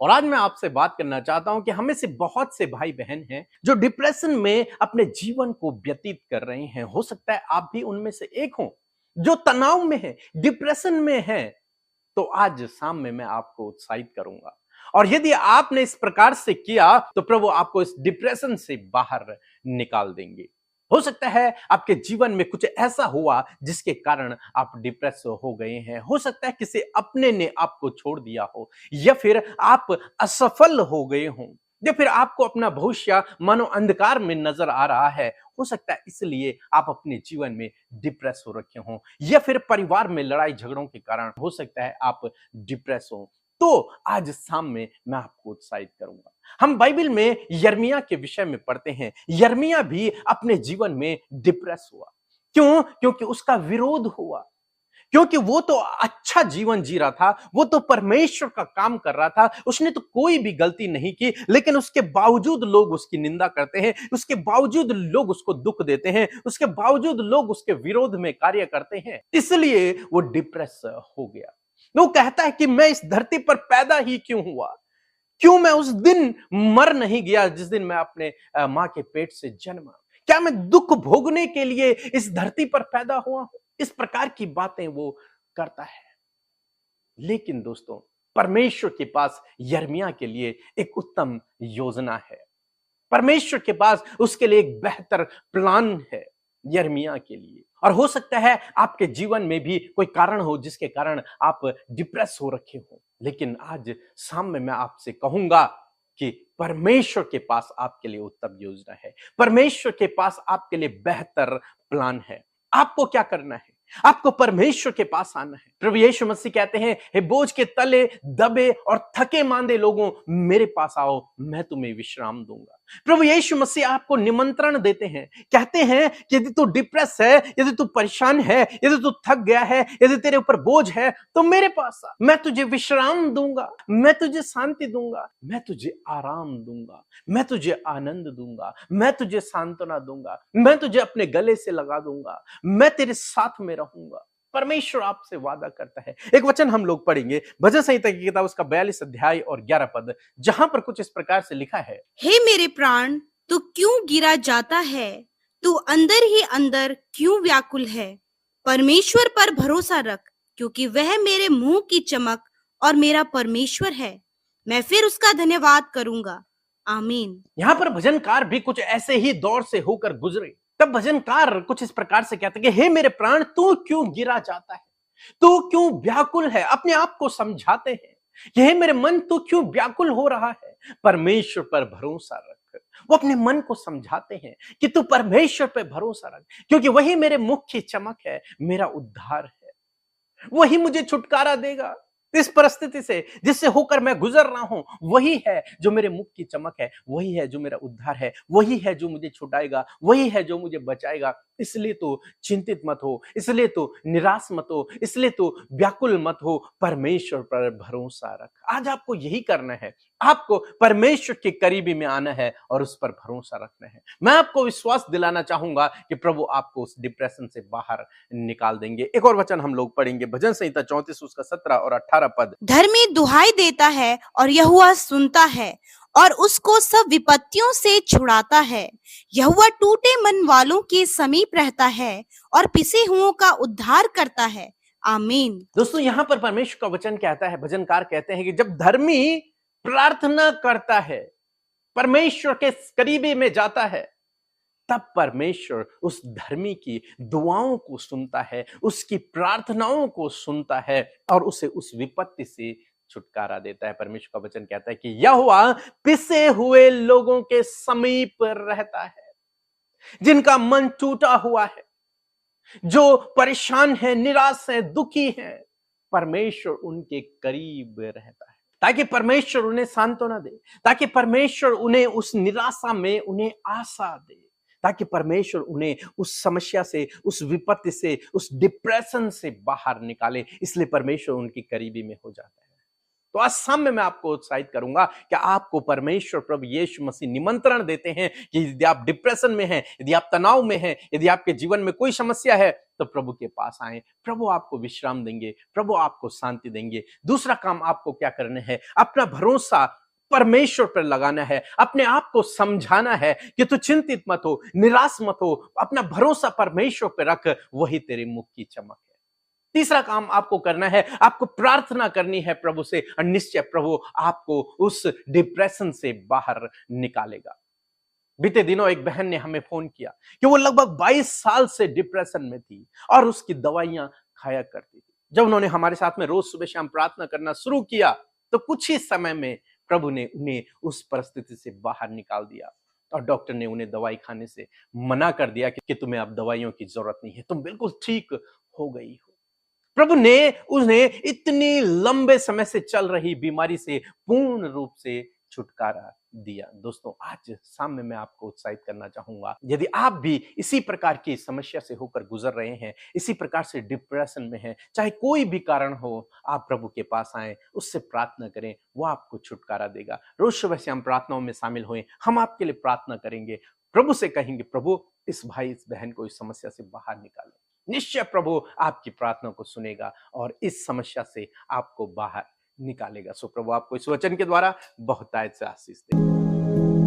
और आज मैं आपसे बात करना चाहता हूं कि हमें से बहुत से भाई बहन हैं जो डिप्रेशन में अपने जीवन को व्यतीत कर रहे हैं। हो सकता है आप भी उनमें से एक हो जो तनाव में है, डिप्रेशन में है। तो आज शाम में मैं आपको उत्साहित करूंगा, और यदि आपने इस प्रकार से किया तो प्रभु आपको इस डिप्रेशन से बाहर निकाल देंगे। हो सकता है आपके जीवन में कुछ ऐसा हुआ जिसके कारण आप डिप्रेस हो गए हैं। हो सकता है किसी अपने ने आपको छोड़ दिया हो, या फिर आप असफल हो गए हो, या फिर आपको अपना भविष्य मानो अंधकार में नजर आ रहा है। हो सकता है इसलिए आप अपने जीवन में डिप्रेस हो रखे हो, या फिर परिवार में लड़ाई झगड़ों के कारण हो सकता है आप डिप्रेस हो। तो आज शाम में मैं आपको उत्साहित करूंगा। हम बाइबल में यिर्मयाह के विषय में पढ़ते हैं। यिर्मयाह भी अपने जीवन में डिप्रेस हुआ। क्यों? क्योंकि उसका विरोध हुआ। क्योंकि वो तो अच्छा जीवन जी रहा था, वो तो परमेश्वर का काम कर रहा था, उसने तो कोई भी गलती नहीं की, लेकिन उसके बावजूद लोग उसकी निंदा करते हैं, उसके बावजूद लोग उसको दुख देते हैं, उसके बावजूद लोग उसके विरोध में कार्य करते हैं, इसलिए वो डिप्रेस हो गया। वो कहता है कि मैं इस धरती पर पैदा ही क्यों हुआ? क्यों मैं उस दिन मर नहीं गया जिस दिन मैं अपने मां के पेट से जन्मा? क्या मैं दुख भोगने के लिए इस धरती पर पैदा हुआ हूं? इस प्रकार की बातें वो करता है। लेकिन दोस्तों, परमेश्वर के पास यिर्मयाह के लिए एक उत्तम योजना है। परमेश्वर के पास उसके लिए एक बेहतर प्लान है यिर्मयाह के लिए। और हो सकता है आपके जीवन में भी कोई कारण हो जिसके कारण आप डिप्रेस हो रखे हो, लेकिन आज शाम में मैं आपसे कहूंगा कि परमेश्वर के पास आपके लिए उत्तम योजना है। परमेश्वर के पास आपके लिए बेहतर प्लान है। आपको क्या करना है? आपको परमेश्वर के पास आना है। प्रभु यीशु मसीह कहते हैं, हे बोझ के तले दबे और थके मांदे लोगों, मेरे पास आओ, मैं तुम्हें विश्राम दूंगा। प्रभु यीशु मसीह आपको निमंत्रण देते हैं, कहते हैं कि यदि तू डिप्रेस है, यदि तू परेशान है, यदि तू थक गया है, यदि तेरे ऊपर बोझ है, तो मेरे पास आ। मैं तुझे विश्राम दूंगा, मैं तुझे शांति दूंगा, मैं तुझे आराम दूंगा, मैं तुझे आनंद दूंगा, मैं तुझे सांत्वना दूंगा, मैं तुझे अपने गले से लगा दूंगा, मैं तेरे साथ में रहूंगा। परमेश्वर आपसे वादा करता है। एक वचन हम लोग पढ़ेंगे, भजन संहिता की किताब उसका 42 अध्याय और 11 पद, जहां पर कुछ इस प्रकार से लिखा है, हे मेरे प्राण, तू क्यों गिरा जाता है? तू अंदर ही अंदर क्यों व्याकुल है? परमेश्वर पर भरोसा रख, क्योंकि वह मेरे मुंह की चमक और मेरा परमेश्वर है। मैं फिर उसका धन्यवाद करूंगा। आमीन। यहां पर भजनकार भी कुछ ऐसे ही दौर से होकर गुजरे। तब भजनकार कुछ इस प्रकार से कहते हैं कि हे मेरे प्राण, तू क्यों गिरा जाता है, तू क्यों व्याकुल है? अपने आप को समझाते हैं कि हे मेरे मन, तू क्यों व्याकुल हो रहा है? परमेश्वर पर भरोसा रख। वो अपने मन को समझाते हैं कि तू परमेश्वर पर भरोसा रख, क्योंकि वही मेरे मुख की चमक है, मेरा उद्धार है। वही मुझे छुटकारा देगा इस परिस्थिति से जिससे होकर मैं गुजर रहा हूं। वही है जो मेरे मुख की चमक है, वही है जो मेरा उद्धार है, वही है जो मुझे छुड़ाएगा, वही है जो मुझे बचाएगा। इसलिए तो चिंतित मत हो, इसलिए तो निराश मत हो, इसलिए तो व्याकुल मत हो, परमेश्वर पर भरोसा रख। आज आपको यही करना है। आपको परमेश्वर के करीबी में आना है और उस पर भरोसा रखना है। मैं आपको विश्वास दिलाना चाहूंगा कि प्रभु आपको उस डिप्रेशन से बाहर निकाल देंगे। एक और वचन हम लोग पढ़ेंगे, भजन संहिता 34 उसका 17 और 18 पद। धर्मी दुहाई देता है और यहोवा सुनता है और उसको सब विपत्तियों से छुड़ाता है। यहोवा टूटे मन वालों के समीप रहता है और पिसे हुओं का उद्धार करता है। आमीन। दोस्तों, यहां पर परमेश्वर का वचन कहता है, भजनकार कहते हैं कि जब धर्मी प्रार्थना करता है, परमेश्वर के करीबी में जाता है, तब परमेश्वर उस धर्मी की दुआओं को सुनता है, उसकी प्रार्थनाओं को सुनता है और उसे उस विपत्ति से छुटकारा देता है। परमेश्वर का वचन कहता है कि यहोवा पिसे हुए लोगों के समीप रहता है, जिनका मन टूटा हुआ है, जो परेशान है, निराश है, दुखी है। परमेश्वर उनके करीब रहता है ताकि परमेश्वर उन्हें सांत्वना दे, ताकि परमेश्वर उन्हें उस निराशा में उन्हें आशा दे, ताकि परमेश्वर उन्हें उस समस्या से, उस विपत्ति से, उस डिप्रेशन से बाहर निकाले। इसलिए परमेश्वर उनकी करीबी में हो जाता है। तो आज शाम में मैं आपको उत्साहित करूंगा कि आपको परमेश्वर प्रभु यीशु मसीह निमंत्रण देते हैं कि यदि आप डिप्रेशन में हैं, यदि आप तनाव में हैं, यदि आपके जीवन में कोई समस्या है, तो प्रभु के पास आए। प्रभु आपको विश्राम देंगे, प्रभु आपको शांति देंगे। दूसरा काम आपको क्या करना है? अपना भरोसा परमेश्वर पर लगाना है, अपने आप को समझाना है कि तू चिंतित मत हो, निराश मत हो, अपना भरोसा परमेश्वर पर रख, वही तेरे मुख की चमक है। तीसरा काम आपको करना है, आपको प्रार्थना करनी है प्रभु से, और निश्चय प्रभु आपको उस डिप्रेशन से बाहर निकालेगा। बीते दिनों एक बहन ने हमें फोन किया कि वो लगभग 22 साल से डिप्रेशन में थी और उसकी दवाइयां खाया करती थी। जब उन्होंने हमारे साथ में रोज सुबह शाम प्रार्थना करना शुरू किया, तो कुछ ही समय में प्रभु ने उन्हें उस परिस्थिति से बाहर निकाल दिया और डॉक्टर ने उन्हें दवाई खाने से मना कर दिया कि तुम्हें अब दवाइयों की जरूरत नहीं है, तुम बिल्कुल ठीक हो गई हो। प्रभु ने उन्हें इतनी लंबे समय से चल रही बीमारी से पूर्ण रूप से छुटकारा दिया। दोस्तों, आज शाम में मैं आपको उत्साहित करना चाहूंगा, यदि आप भी इसी प्रकार की समस्या से होकर गुजर रहे हैं, इसी प्रकार से डिप्रेशन में हैं, चाहे कोई भी कारण हो, आप प्रभु के पास आए, उससे प्रार्थना करें, वो आपको छुटकारा देगा। रोज सुबह से हम प्रार्थनाओं में शामिल हुए, हम आपके लिए प्रार्थना करेंगे, प्रभु से कहेंगे, प्रभु इस भाई इस बहन को इस समस्या से बाहर निकालें। निश्चय प्रभु आपकी प्रार्थना को सुनेगा और इस समस्या से आपको बाहर निकालेगा। सो प्रभु आपको इस वचन के द्वारा बहुतायत से आशीष दे।